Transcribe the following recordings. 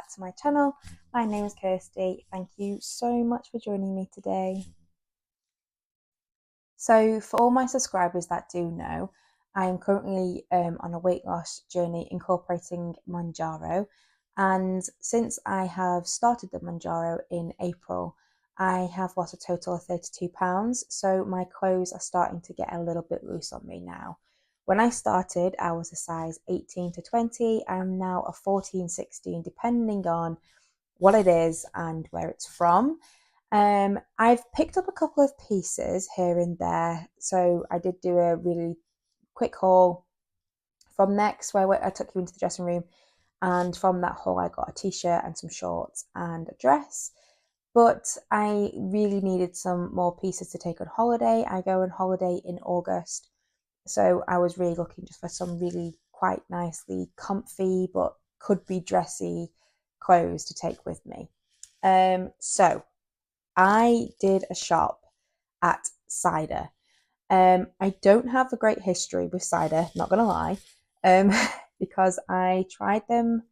back to my channel. My name is Kirsty. Thank you so much for joining me today. So for all my subscribers that do know, I am currently on a weight loss journey incorporating Manjaro, and since I have started the Manjaro in April, I have lost a total of 32 pounds, so my clothes are starting to get a little bit loose on me now. When I started, I was a size 18 to 20. I'm now a 14, 16, depending on what it is and where it's from. I've picked up a couple of pieces here and there. So I did do a really quick haul from Next, where I took you into the dressing room. And from that haul, I got a t-shirt and some shorts and a dress. But I really needed some more pieces to take on holiday. I go on holiday in August. So I was really looking just for some really quite nicely comfy but could be dressy clothes to take with me. So I did a shop at Cider. I don't have a great history with Cider, not gonna lie, because I tried them.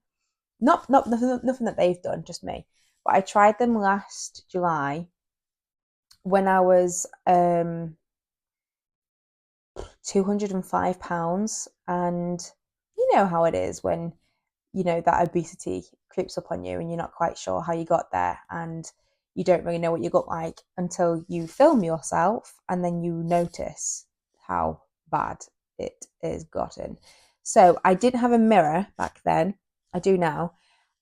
Not nothing that they've done, just me. But I tried them last July when I was £205, and you know how it is when that obesity creeps up on you and you're not quite sure how you got there, and you don't really know what you look like until you film yourself and then you notice how bad it is gotten. So I didn't have a mirror back then. I do now.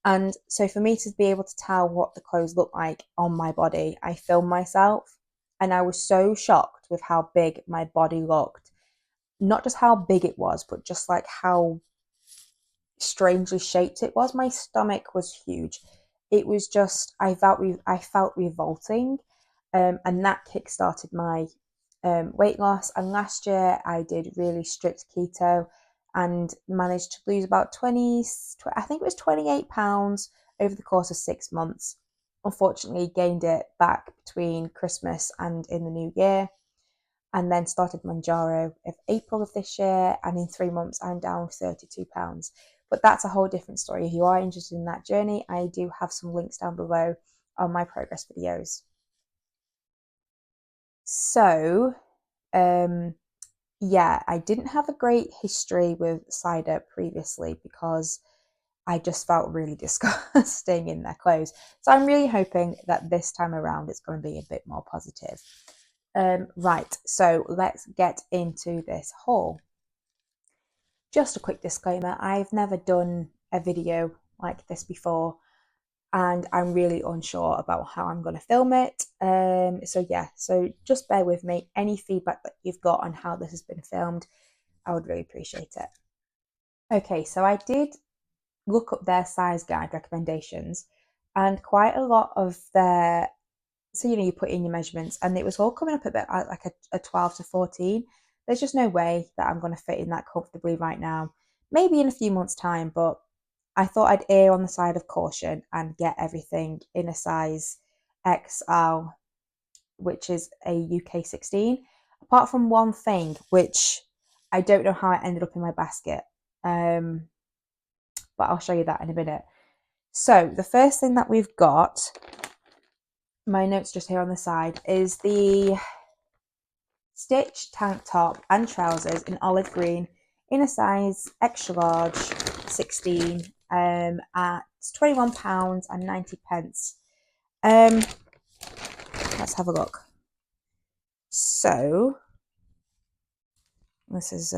And so for me to be able to tell what the clothes look like on my body, I filmed myself, and I was so shocked with how big my body looked. Not just how big it was, but just like how strangely shaped it was. My stomach was huge. It was just, I felt revolting, and that kick-started my weight loss. And last year I did really strict keto and managed to lose about 20, I think it was 28 pounds over the course of 6 months. Unfortunately, gained it back between Christmas and in the new year, and then started Manjaro of April of this year, and in 3 months I'm down 32 pounds. But that's a whole different story. If you are interested in that journey, I do have some links down below on my progress videos. So, yeah, I didn't have a great history with cider previously because I just felt really disgusting in their clothes. So I'm really hoping that this time around it's going to be a bit more positive. Right, so let's get into this haul. Just a quick disclaimer, I've never done a video like this before, and I'm really unsure about how I'm going to film it. So yeah, so just bear with me. Any feedback that you've got on how this has been filmed, I would really appreciate it. Okay, so I did look up their size guide recommendations, and quite a lot of their, so you put in your measurements and it was all coming up a bit like a 12 to 14. There's just no way that I'm going to fit in that comfortably right now. Maybe in a few months' time, but I thought I'd err on the side of caution and get everything in a size XL, which is a UK 16, apart from one thing, which I don't know how it ended up in my basket. But I'll show you that in a minute. So the first thing that we've got, my notes just here on the side, is the stitch tank top and trousers in olive green in a size extra large 16, at £21.90. Let's have a look. So this is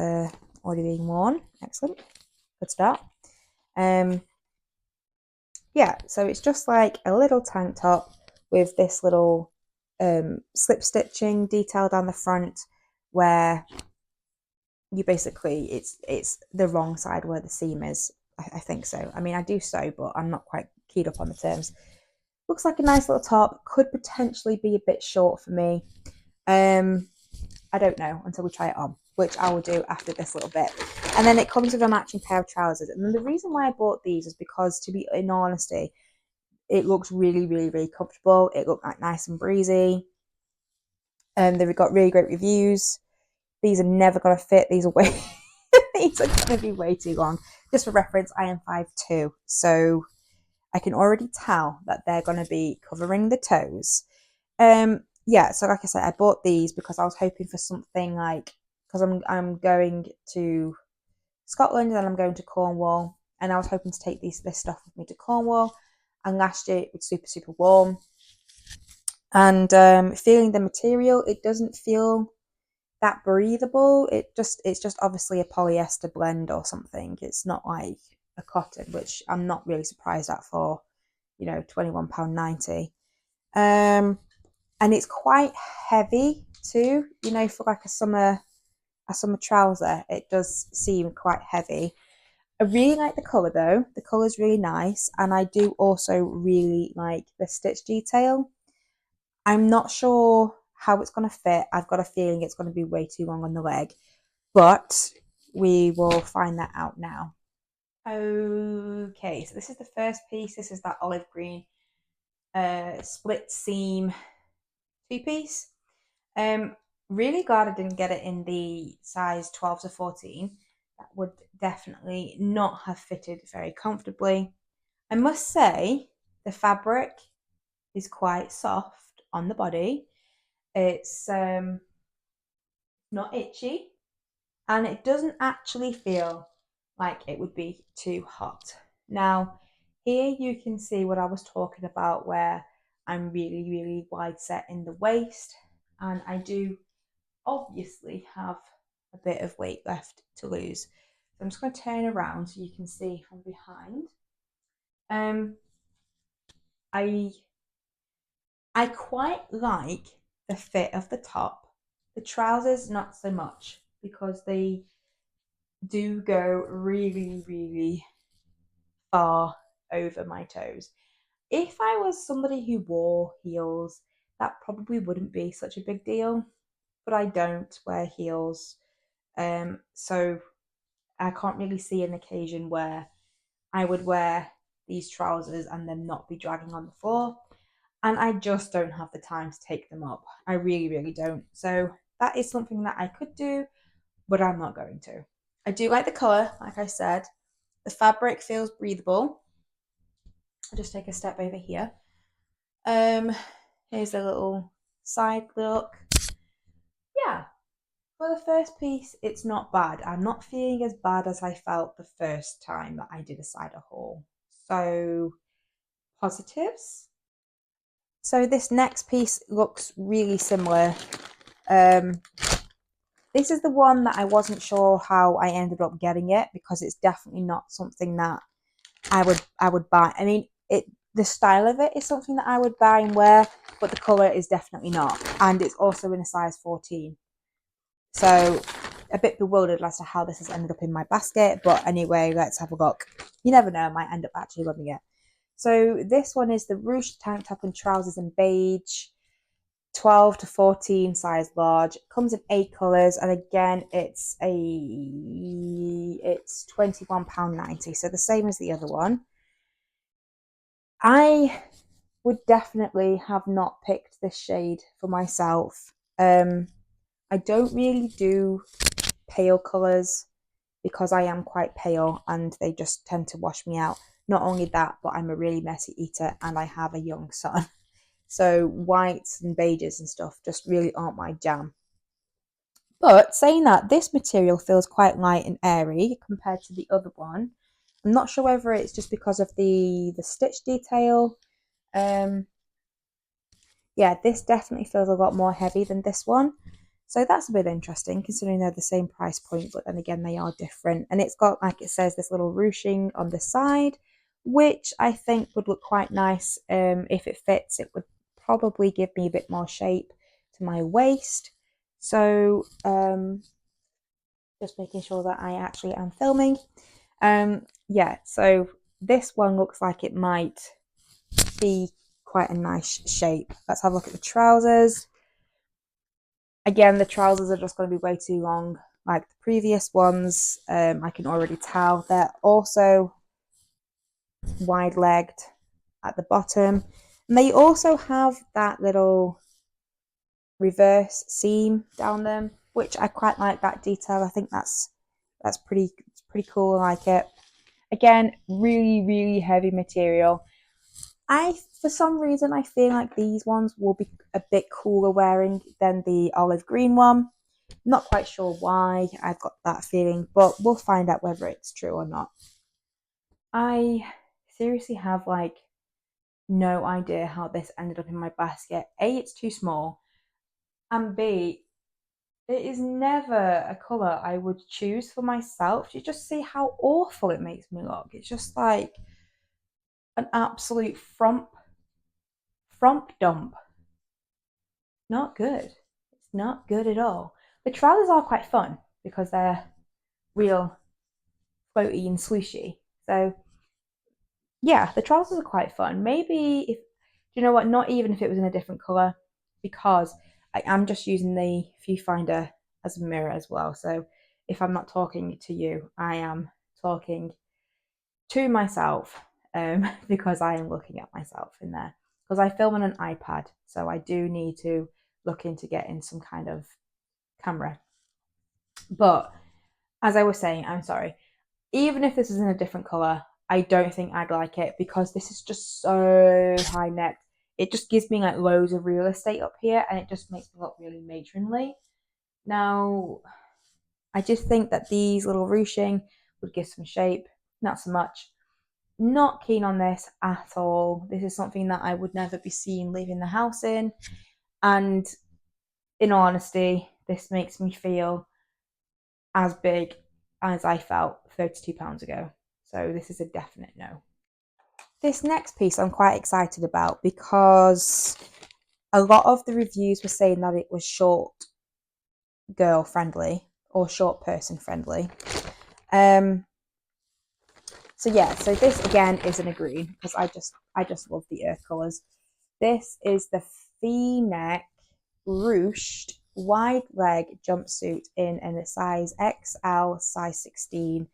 already being worn. Excellent, good start. Yeah, so it's just like a little tank top with this little slip stitching detail down the front, where you basically, it's the wrong side where the seam is. I think so. I mean, I do sew, but I'm not quite keyed up on the terms. Looks like a nice little top. Could potentially be a bit short for me. I don't know until we try it on, which I will do after this little bit. And then it comes with a matching pair of trousers. And then the reason why I bought these is because, to be in all honesty, it looks really, really, really comfortable. It looked like nice and breezy. They've got really great reviews. These are never going to fit. These are way these are going to be way too long. Just for reference, I am 5'2", so I can already tell that they're going to be covering the toes. Yeah, so like I said, I bought these because I was hoping for something like, because I'm going to Scotland and then I'm going to Cornwall, and I was hoping to take this stuff with me to Cornwall. And last year it was super warm, and feeling the material, it doesn't feel that breathable. It's just obviously a polyester blend or something. It's not like a cotton, which I'm not really surprised at for, you know, £21.90. And it's quite heavy too, you know, for like a summer trouser. It does seem quite heavy. I really like the colour though. The colour is really nice, and I do also really like the stitch detail. I'm not sure how it's going to fit. I've got a feeling it's going to be way too long on the leg, but we will find that out now. Okay, so this is the first piece. This is that olive green split seam two-piece. Really glad I didn't get it in the size 12 to 14. That would definitely not have fitted very comfortably. I must say the fabric is quite soft on the body. It's not itchy, and it doesn't actually feel like it would be too hot. Now, here you can see what I was talking about, where I'm really wide set in the waist, and I do obviously have a bit of weight left to lose. So I'm just going to turn around so you can see from behind. I quite like the fit of the top. The trousers, not so much, because they do go really far over my toes. If I was somebody who wore heels, that probably wouldn't be such a big deal, but I don't wear heels. So I can't really see an occasion where I would wear these trousers and them not be dragging on the floor. And I just don't have the time to take them up. I really don't. So that is something that I could do, but I'm not going to. I do like the colour, like I said. The fabric feels breathable. I'll just take a step over here. Here's a little side look. Yeah, for the first piece, it's not bad. I'm not feeling as bad as I felt the first time that I did a cider haul. So, positives. So this next piece looks really similar. This is the one that I wasn't sure how I ended up getting it, because it's definitely not something that I would buy. I mean, the style of it is something that I would buy and wear, but the colour is definitely not. And it's also in a size 14. So a bit bewildered as to how this has ended up in my basket. But anyway, let's have a look. You never know, I might end up actually loving it. So this one is the ruched tank top and trousers in beige, 12 to 14 size large. It comes in 8 colours, and again it's £21.90, so the same as the other one. I would definitely have not picked this shade for myself. I don't really do pale colours because I am quite pale and they just tend to wash me out. Not only that, but I'm a really messy eater and I have a young son. So whites and beiges and stuff just really aren't my jam. But saying that, this material feels quite light and airy compared to the other one. I'm not sure whether it's just because of the stitch detail. Yeah, this definitely feels a lot more heavy than this one. So that's a bit interesting, considering they're the same price point, but then again, they are different. And it's got, like it says, this little ruching on the side, which I think would look quite nice. If it fits, it would probably give me a bit more shape to my waist. So just making sure that I actually am filming. Yeah, so this one looks like it might be quite a nice shape. Let's have a look at the trousers. Again, the trousers are just going to be way too long like the previous ones. I can already tell they're also wide-legged at the bottom. And they also have that little reverse seam down them, which I quite like that detail. I think that's pretty cool. I like it. Again, really heavy material. For some reason, I feel like these ones will be a bit cooler wearing than the olive green one. Not quite sure why I've got that feeling, but we'll find out whether it's true or not. I seriously have like no idea how this ended up in my basket. A, it's too small, and B, it is never a colour I would choose for myself. You just see how awful it makes me look. It's just like an absolute frump dump. Not good. It's not good at all. The trousers are quite fun because they're real floaty and swooshy. So yeah, the trousers are quite fun. Maybe if do you know what? Not even if it was in a different color, because I am just using the viewfinder as a mirror as well. So if I'm not talking to you, I am talking to myself because I am looking at myself in there. Because I film on an iPad, so I do need to look into getting some kind of camera. But as I was saying, I'm sorry. Even if this is in a different color, I don't think I'd like it because this is just so high neck. It just gives me like loads of real estate up here and it just makes me look really matronly. Now, I just think that these little ruching would give some shape, not so much. Not keen on this at all. This is something that I would never be seen leaving the house in. And in all honesty, this makes me feel as big as I felt £32 ago. So this is a definite no. This next piece I'm quite excited about because a lot of the reviews were saying that it was short girl friendly or short person friendly. So yeah, so this again is in a green because I just love the earth colours. This is the V-neck ruched wide leg jumpsuit in a size XL, size 16.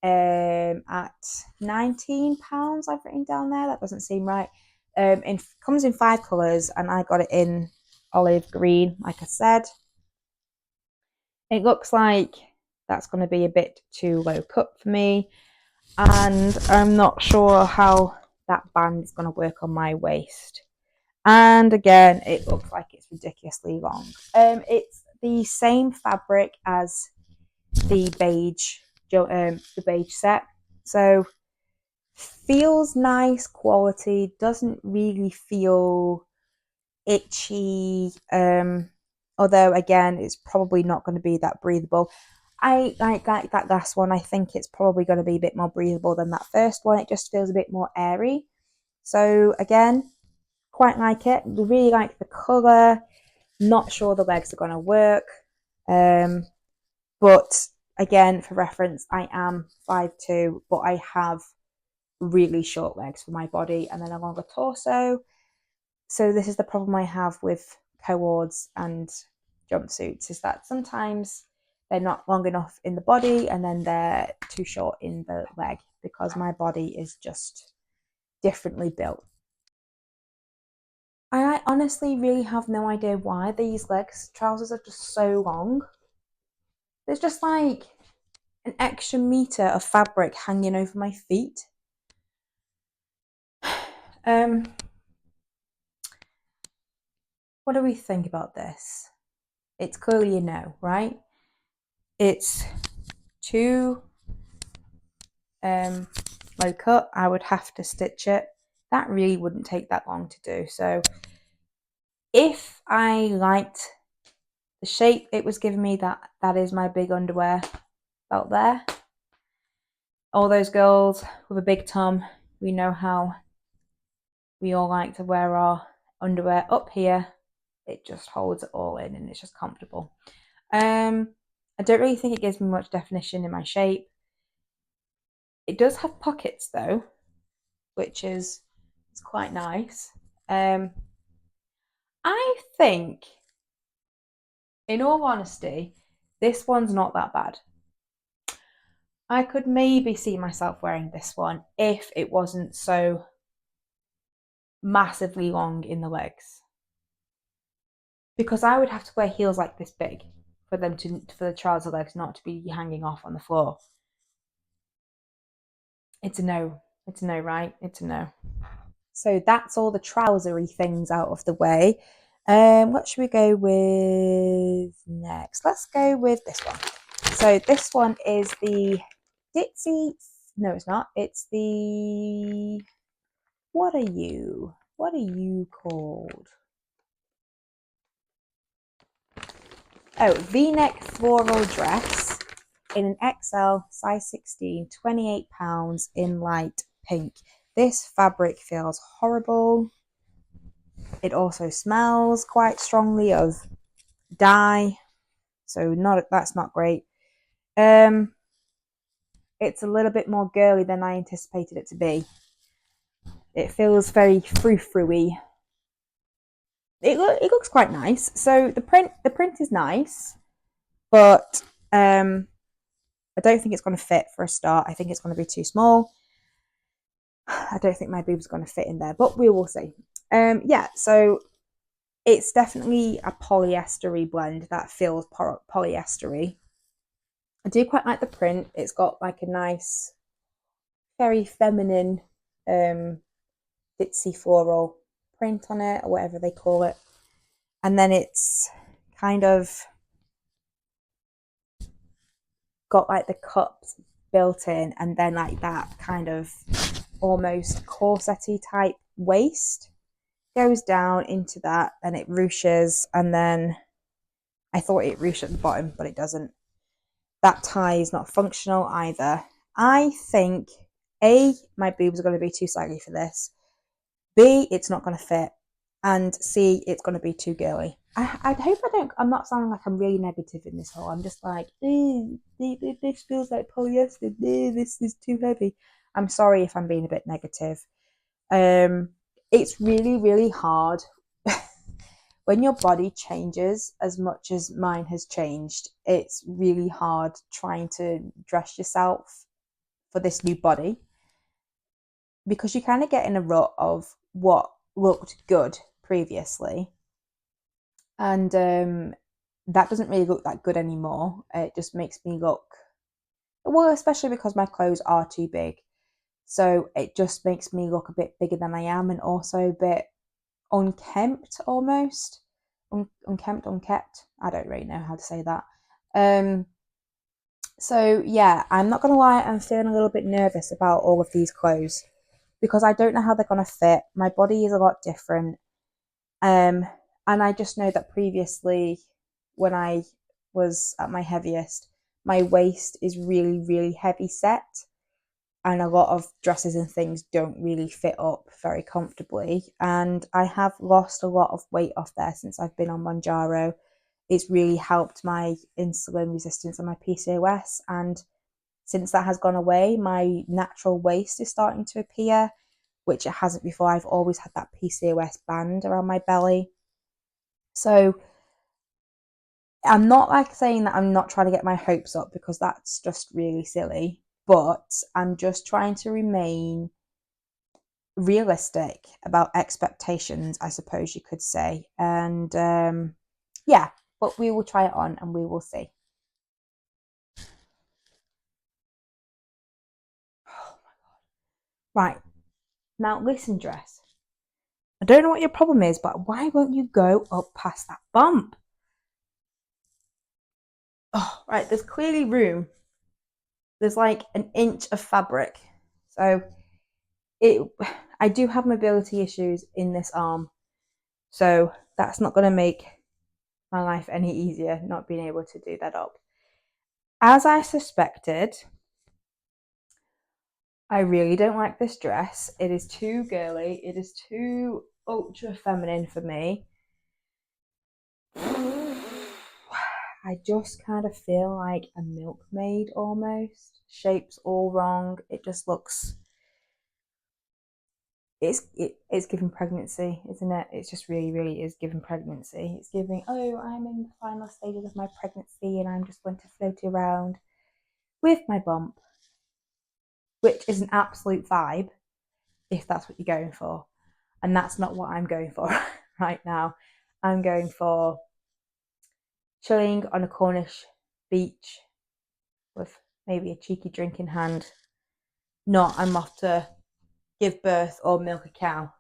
At £19, I've written down there. That doesn't seem right. Comes in 5 colours, and I got it in olive green, like I said. It looks like that's going to be a bit too low cut for me, and I'm not sure how that band is going to work on my waist. And again, it looks like it's ridiculously long. It's the same fabric as the beige set, so feels nice quality, doesn't really feel itchy, although again it's probably not going to be that breathable. I like that last one. I think it's probably going to be a bit more breathable than that first one. It just feels a bit more airy. So again, quite like it. Really like the colour. Not sure the legs are going to work. But again, for reference, I am 5'2", but I have really short legs for my body and then a longer torso. So this is the problem I have with cords and jumpsuits, is that sometimes they're not long enough in the body and then they're too short in the leg because my body is just differently built. I honestly really have no idea why these legs trousers are just so long. There's just like an extra meter of fabric hanging over my feet. Um, what do we think about this? It's clearly a no, right? It's too low cut. I would have to stitch it. That really wouldn't take that long to do. So if I liked the shape it was giving me, that is my big underwear belt there. All those girls with a big tum, we know how we all like to wear our underwear up here. It just holds it all in and it's just comfortable. I don't really think it gives me much definition in my shape. It does have pockets though, which is it's quite nice. I think, in all honesty, this one's not that bad. I could maybe see myself wearing this one if it wasn't so massively long in the legs. Because I would have to wear heels like this big for the trouser legs not to be hanging off on the floor. It's a no. It's a no, right? It's a no. So that's all the trousery things out of the way. What should we go with next? Let's go with this one. So this one is the Ditzy. No, it's not. It's the. What are you? What are you called? Oh, V-neck floral dress in an XL size 16, £28 in light pink. This fabric feels horrible. It also smells quite strongly of dye, so that's not great. It's a little bit more girly than I anticipated it to be. It feels very frou-frou-y. It looks quite nice. So the print is nice, but I don't think it's going to fit for a start. I think it's going to be too small. I don't think my boob's going to fit in there, but we will see. Yeah, so it's definitely a polyestery blend that feels polyestery. I do quite like the print. It's got like a nice, very feminine, ditzy floral print on it, or whatever they call it. And then it's kind of got like the cups built in, and then like that kind of almost corset-y type waist goes down into that, and it ruches, and then I thought it ruched at the bottom, but it doesn't. That tie is not functional either. I think A, my boobs are going to be too saggy for this. B, it's not going to fit. And C, it's going to be too girly. I hope I'm not sounding like I'm really negative in this haul. I'm just like, this feels like polyester. This is too heavy. I'm sorry if I'm being a bit negative. It's really, really hard when your body changes as much as mine has changed. It's really hard trying to dress yourself for this new body, because you kind of get in a rut of what looked good previously, and that doesn't really look that good anymore. It just makes me look, well, especially because my clothes are too big, so it just makes me look a bit bigger than I am, and also a bit unkempt almost. Unkept. I don't really know how to say that. So yeah, I'm not gonna lie, I'm feeling a little bit nervous about all of these clothes because I don't know how they're gonna fit. My body is a lot different. And I just know that previously, when I was at my heaviest, my waist is really, really heavy set, and a lot of dresses and things don't really fit up very comfortably. And I have lost a lot of weight off there since I've been on Mounjaro. It's really helped my insulin resistance and my PCOS. And since that has gone away, my natural waist is starting to appear, which it hasn't before. I've always had that PCOS band around my belly. So I'm not like saying that I'm not trying to get my hopes up, because that's just really silly, but I'm just trying to remain realistic about expectations, I suppose you could say. And yeah, but we will try it on and we will see. Right, now listen, dress. I don't know what your problem is, but why won't you go up past that bump? Oh, right, there's clearly room. There's like an inch of fabric. So it I do have mobility issues in this arm. So that's not going to make my life any easier, not being able to do that up. As I suspected, I really don't like this dress. It is too girly. It is too ultra feminine for me. I just kind of feel like a milkmaid almost. Shape's all wrong. It just looks. It's giving pregnancy, isn't it? It's just really, really is giving pregnancy. It's giving, oh, I'm in the final stages of my pregnancy and I'm just going to float around with my bump, which is an absolute vibe if that's what you're going for. And that's not what I'm going for right now. I'm going for chilling on a Cornish beach with maybe a cheeky drink in hand. Not I'm off to give birth or milk a cow.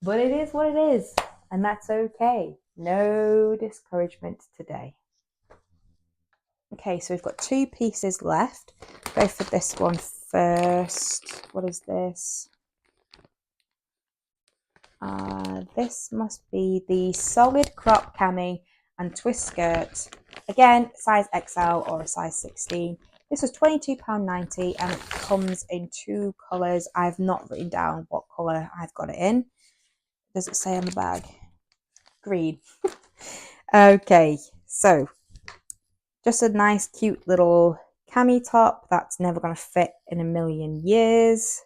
But it is what it is, and that's okay. No discouragement today. Okay, so we've got 2 pieces left. Go for this one first. What is this? This must be the solid crop cami and twist skirt. Again, size XL or a size 16. This was £22.90 and it comes in 2 colours. I've not written down what colour I've got it in. Does it say on the bag? Green. Okay, so just a nice cute little cami top that's never going to fit in a million years.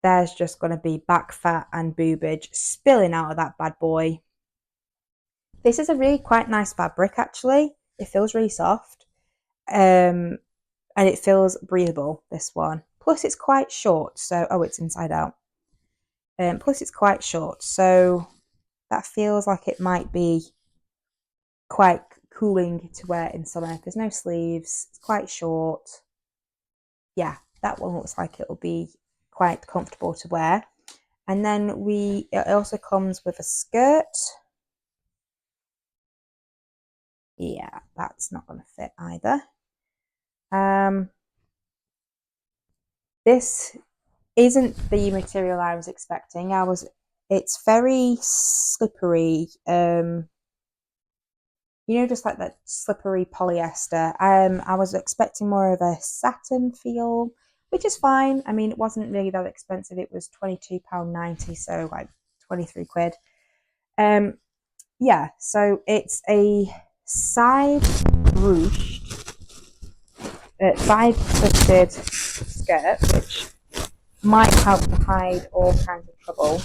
There's just going to be back fat and boobage spilling out of that bad boy. This is a really quite nice fabric actually. It feels really soft. And it feels breathable, this one. Plus it's quite short, so it's inside out. Plus it's quite short, so that feels like it might be quite cooling to wear in summer. There's no sleeves, it's quite short. Yeah, that one looks like it'll be quite comfortable to wear. And then it also comes with a skirt. Yeah, that's not going to fit either. This isn't the material I was expecting. It's very slippery. Just like that slippery polyester. I was expecting more of a satin feel, which is fine. I mean, it wasn't really that expensive. It was £22.90, so like 23 quid. Yeah, so it's a side ruched, side twisted skirt, which might help to hide all kinds of trouble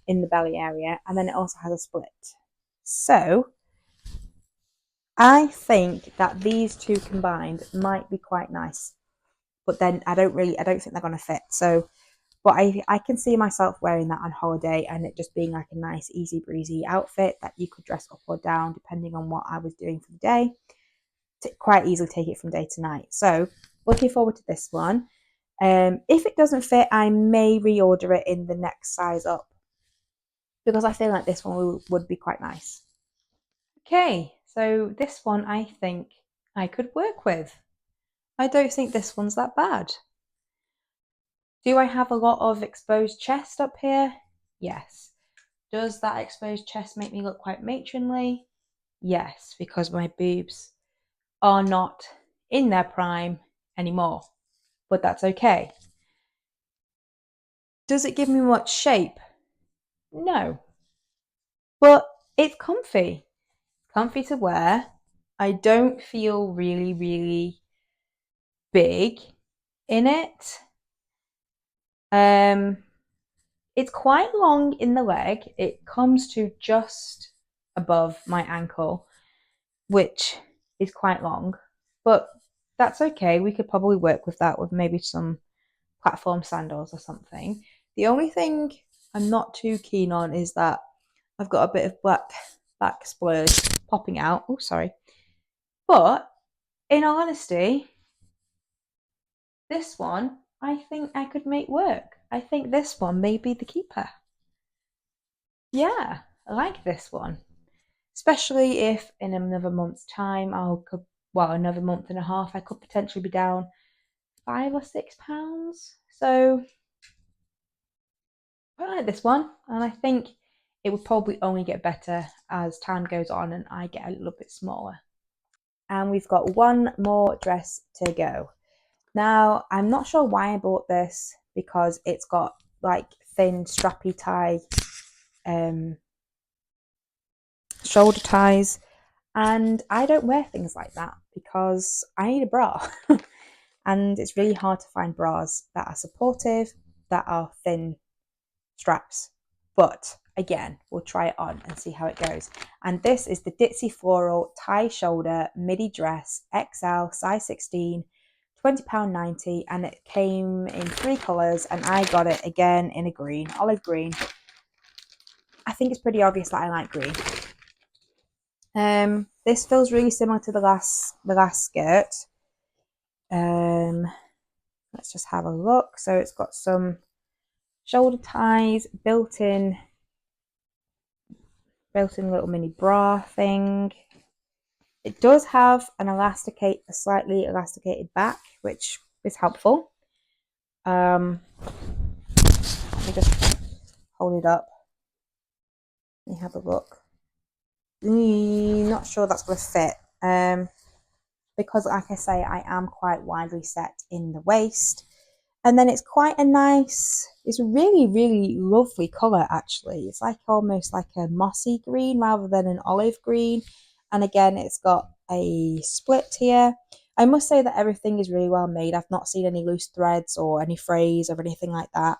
in the belly area, and then it also has a split. So I think that these 2 combined might be quite nice, but then I don't think they're going to fit. So, but I can see myself wearing that on holiday and it just being like a nice, easy breezy outfit that you could dress up or down depending on what I was doing for the day. To quite easily take it from day to night. So, looking forward to this one. If it doesn't fit, I may reorder it in the next size up because I feel like this one would be quite nice. Okay, so this one I think I could work with. I don't think this one's that bad. Do I have a lot of exposed chest up here? Yes. Does that exposed chest make me look quite matronly? Yes, because my boobs are not in their prime anymore, but that's okay. Does it give me much shape? No. But it's comfy. Comfy to wear. I don't feel really, really big in it. It's quite long in the leg. It comes to just above my ankle, which is quite long, but that's okay. We could probably work with that with maybe some platform sandals or something. The only thing I'm not too keen on is that I've got a bit of black splurge popping out. Oh, sorry. But in all honesty, this one I think I could make work. I think this one may be the keeper. Yeah, I like this one. Especially if in another month's time another month and a half, I could potentially be down 5 or 6 pounds. So I like this one, and I think it would probably only get better as time goes on and I get a little bit smaller. And we've got one more dress to go. Now, I'm not sure why I bought this because it's got like thin strappy tie shoulder ties, and I don't wear things like that because I need a bra. And it's really hard to find bras that are supportive, that are thin straps. But again, we'll try it on and see how it goes. And this is the Ditzy Floral tie shoulder midi dress XL size 16, £20.90, and it came in 3 colours and I got it again in a green, olive green. I think it's pretty obvious that I like green. This feels really similar to the last skirt. Let's just have a look. So it's got some shoulder ties, built-in little mini bra thing. It does have a slightly elasticated back, which is helpful. Let me just hold it up. Let me have a look. Not sure that's going to fit. Because like I say, I am quite widely set in the waist. And then it's quite a nice, it's a really, really lovely colour actually. It's like almost like a mossy green rather than an olive green. And again, it's got a split here. I must say that everything is really well made. I've not seen any loose threads or any frays or anything like that.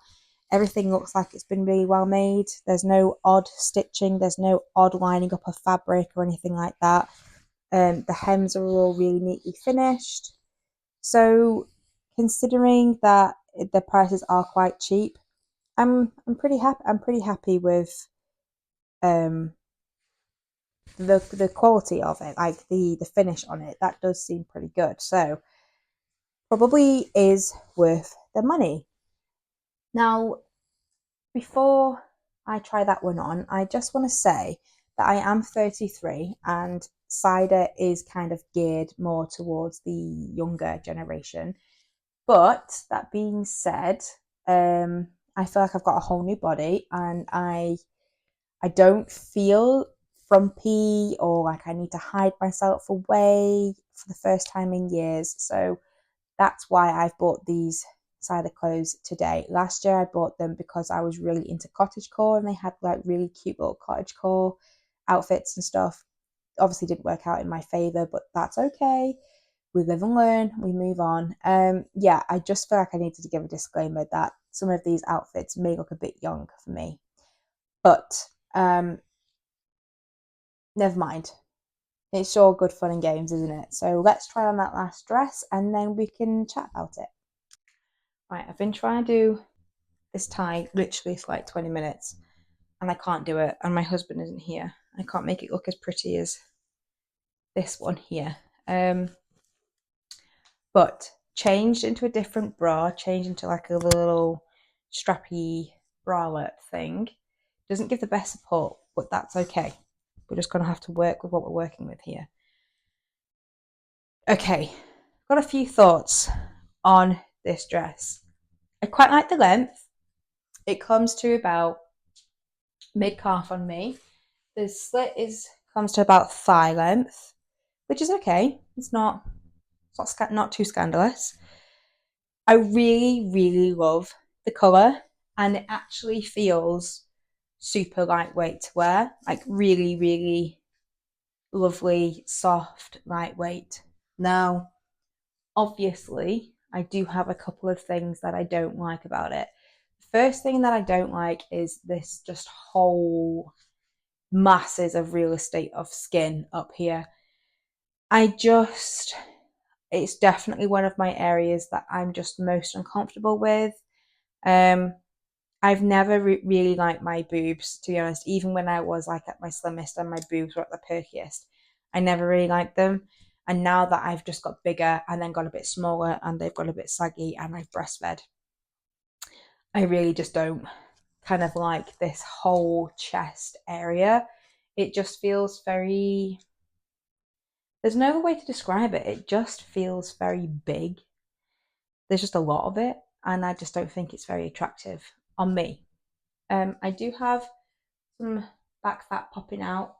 Everything looks like it's been really well made. There's no odd stitching. There's no odd lining up of fabric or anything like that. The hems are all really neatly finished. So considering that the prices are quite cheap, I'm pretty happy. I'm pretty happy with the quality of it, like the finish on it. That does seem pretty good. So probably is worth the money. Now, before I try that one on, I just want to say that I am 33 and cider is kind of geared more towards the younger generation. But that being said, I feel like I've got a whole new body and I don't feel frumpy or like I need to hide myself away for the first time in years. So that's why I've bought these cider clothes today. Last year I bought them because I was really into cottagecore and they had like really cute little cottagecore outfits and stuff. Obviously didn't work out in my favour, but that's okay. We live and learn, we move on. Yeah, I just feel like I needed to give a disclaimer that some of these outfits may look a bit young for me. But never mind. It's all good fun and games, isn't it? So let's try on that last dress and then we can chat about it. Right, I've been trying to do this tie literally for like 20 minutes and I can't do it. And my husband isn't here. I can't make it look as pretty as this one here. But changed into a different bra, changed into like a little strappy bralette thing. Doesn't give the best support, but that's okay. We're just going to have to work with what we're working with here. Okay, got a few thoughts on this dress. I quite like the length. It comes to about mid-calf on me. The slit comes to about thigh length, which is okay. It's not too scandalous. I really, really love the colour and it actually feels super lightweight to wear. Like really, really lovely, soft, lightweight. Now, obviously, I do have a couple of things that I don't like about it. First thing that I don't like is this just whole masses of real estate of skin up here. It's definitely one of my areas that I'm just most uncomfortable with. I've never really liked my boobs, to be honest. Even when I was like at my slimmest and my boobs were at the perkiest, I never really liked them. And now that I've just got bigger and then got a bit smaller and they've got a bit saggy and I've breastfed, I really just don't kind of like this whole chest area. It just feels very, there's no other way to describe it. It just feels very big. There's just a lot of it, and I just don't think it's very attractive on me. I do have some back fat popping out,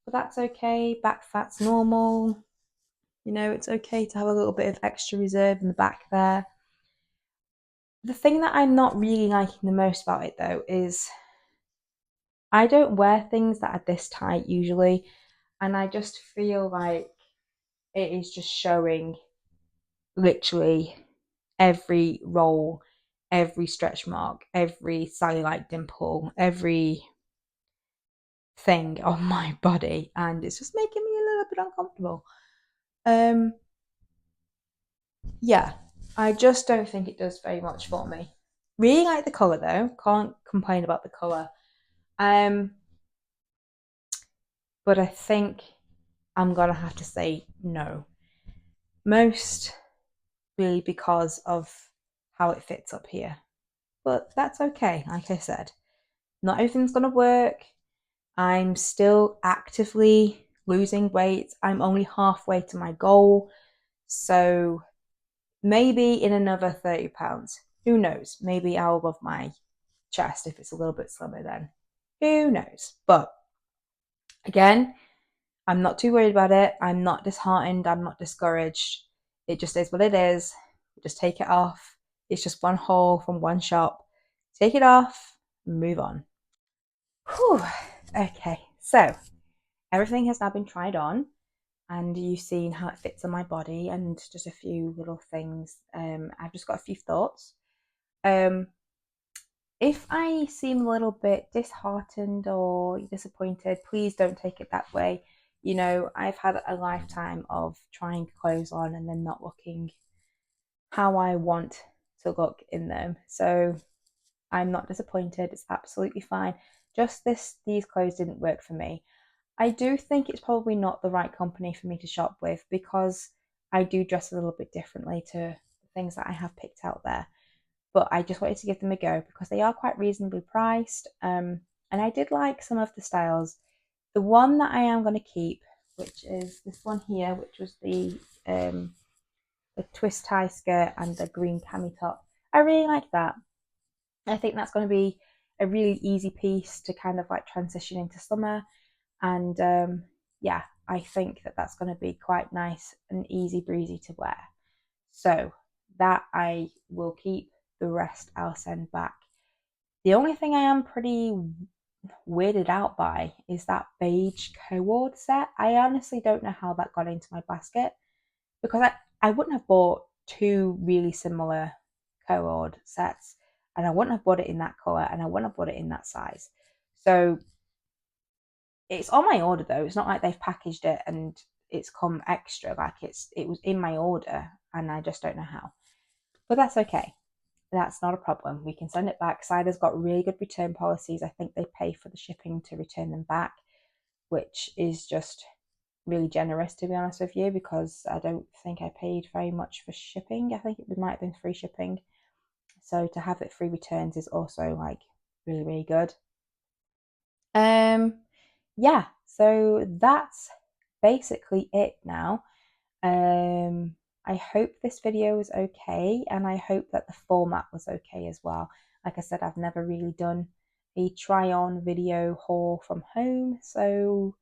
but that's okay. Back fat's normal. You know, it's okay to have a little bit of extra reserve in the back there. The thing that I'm not really liking the most about it though is I don't wear things that are this tight usually, and I just feel like it is just showing literally every roll, every stretch mark, every cellulite dimple, every thing on my body, and it's just making me a little bit uncomfortable. Yeah, I just don't think it does very much for me. Really like the colour though, can't complain about the colour. But I think I'm gonna have to say no. Most really because of how it fits up here. but that's okay. Like I said, not everything's gonna work. I'm still actively losing weight. I'm only halfway to my goal. So maybe in another 30 pounds. Who knows? Maybe I'll love my chest if it's a little bit slimmer then. Who knows? But again, I'm not too worried about it. I'm not disheartened. I'm not discouraged. It just is what it is. Just take it off. It's just one haul from one shop. Take it off, move on. Whew. Okay, so everything has now been tried on, and you've seen how it fits on my body and just a few little things. I've just got a few thoughts. If I seem a little bit disheartened or disappointed, please don't take it that way. You know, I've had a lifetime of trying clothes on and then not looking how I want to look in them. So I'm not disappointed. It's absolutely fine. Just these clothes didn't work for me. I do think it's probably not the right company for me to shop with because I do dress a little bit differently to the things that I have picked out there. But I just wanted to give them a go because they are quite reasonably priced. And I did like some of the styles. The one that I am going to keep, which is this one here, which was the twist tie skirt and the green cami top. I really like that. I think that's going to be a really easy piece to kind of like transition into summer. And yeah, I think that that's going to be quite nice and easy breezy to wear. So that I will keep. The rest I'll send back. The only thing I am pretty weirded out by is that beige cord set. I honestly don't know how that got into my basket because I wouldn't have bought two really similar cord sets, and I wouldn't have bought it in that colour, and I wouldn't have bought it in that size. So it's on my order though. It's not like they've packaged it and it's come extra. Like it was in my order, and I just don't know how. But that's okay. That's not a problem. We can send it back. Cider's got really good return policies. I think they pay for the shipping to return them back, which is just really generous, to be honest with you, because I don't think I paid very much for shipping. I think it might have been free shipping. So to have it free returns is also like really, really good. Yeah, so that's basically it now. I hope this video was okay, and I hope that the format was okay as well. Like I said, I've never really done a try-on video haul from home, so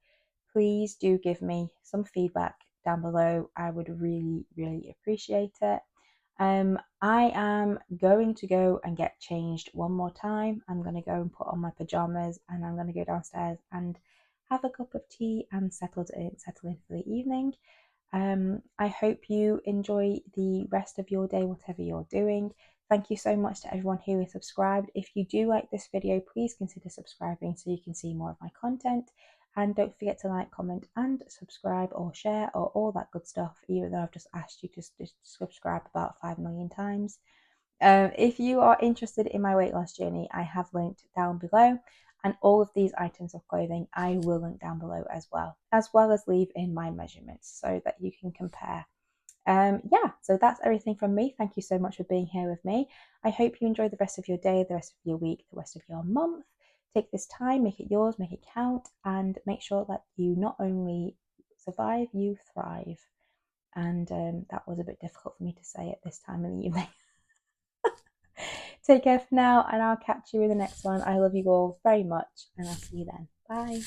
please do give me some feedback down below. I would really, really appreciate it. I am going to go and get changed one more time. I'm going to go and put on my pajamas, and I'm going to go downstairs and have a cup of tea and settle in for the evening. I hope you enjoy the rest of your day, whatever you're doing. Thank you so much to everyone who is subscribed. If you do like this video, please consider subscribing so you can see more of my content. And don't forget to like, comment, and subscribe or share or all that good stuff, even though I've just asked you to subscribe about 5 million times. If you are interested in my weight loss journey, I have linked down below, and all of these items of clothing I will link down below as well as leave in my measurements so that you can compare. Yeah, so that's everything from me. Thank you so much for being here with me. I hope you enjoy the rest of your day, the rest of your week, the rest of your month. Take this time, make it yours, make it count, and make sure that you not only survive, you thrive. And that was a bit difficult for me to say at this time in the evening. Take care for now, and I'll catch you in the next one. I love you all very much, and I'll see you then. Bye.